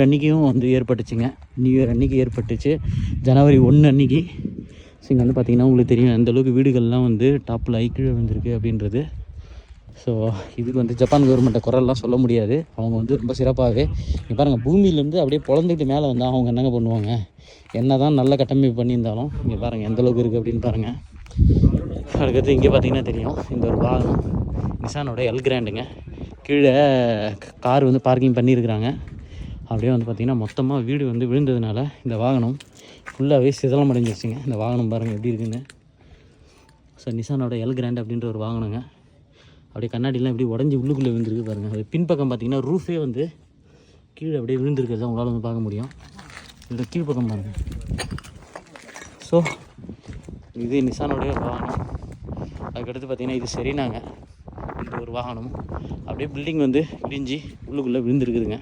அன்றைக்கும் வந்து ஏற்பட்டுச்சுங்க. New year அன்றைக்கி ஏற்பட்டுச்சு, ஜனவரி 1 அன்றைக்கி. ஸோ இங்கே வந்து பார்த்திங்கன்னா உங்களுக்கு தெரியும் அந்தளவுக்கு வீடுகள்லாம் வந்து டாப்பில் கீழே வந்திருக்கு அப்படின்றது. ஸோ இதுக்கு வந்து ஜப்பான் கவர்மெண்ட்டை குரல்லாம் சொல்ல முடியாது. அவங்க வந்து ரொம்ப சிறப்பாகவே இங்கே பாருங்கள், பூமியிலேருந்து அப்படியே பொழந்துக்கிட்டு மேலே வந்தால் அவங்க என்னங்க பண்ணுவாங்க? என்ன தான் நல்ல கட்டமைப்பு பண்ணியிருந்தாலும் இங்கே பாருங்கள் எந்தளவுக்கு இருக்குது அப்படின்னு பாருங்கள். அதுக்கடுத்து இங்கே பார்த்திங்கன்னா தெரியும், இந்த ஒரு வாகனம் நிசானோட எல் கிராண்டுங்க. கீழே கார் வந்து பார்க்கிங் பண்ணியிருக்கிறாங்க. அப்படியே வந்து பார்த்திங்கன்னா மொத்தமாக வீடு வந்து விழுந்ததுனால இந்த வாகனம் ஃபுல்லாகவே சிதலம் அடைஞ்சிருச்சுங்க. இந்த வாகனம் பாருங்கள் எப்படி இருக்குன்னு. ஸோ நிசானோட எல் கிராண்ட் அப்படின்ற ஒரு வாகனங்க. அப்படியே கண்ணாடிலாம் எப்படி உடஞ்சி உள்ளுக்குள்ளே விழுந்துருக்கு பாருங்கள். அது பின்பக்கம் பார்த்திங்கன்னா ரூஃபே வந்து கீழே அப்படியே விழுந்துருக்கிறத உங்களால் வந்து பார்க்க முடியும். இதோட கீழ்ப்பக்கம் பாருங்கள். ஸோ இது நிசானோடைய ஒரு வாகனம். அதுக்கடுத்து பார்த்திங்கன்னா இது சரினாங்க, இந்த ஒரு வாகனம் அப்படியே பில்டிங் வந்து இடிஞ்சு உள்ளுக்குள்ளே விழுந்துருக்குதுங்க.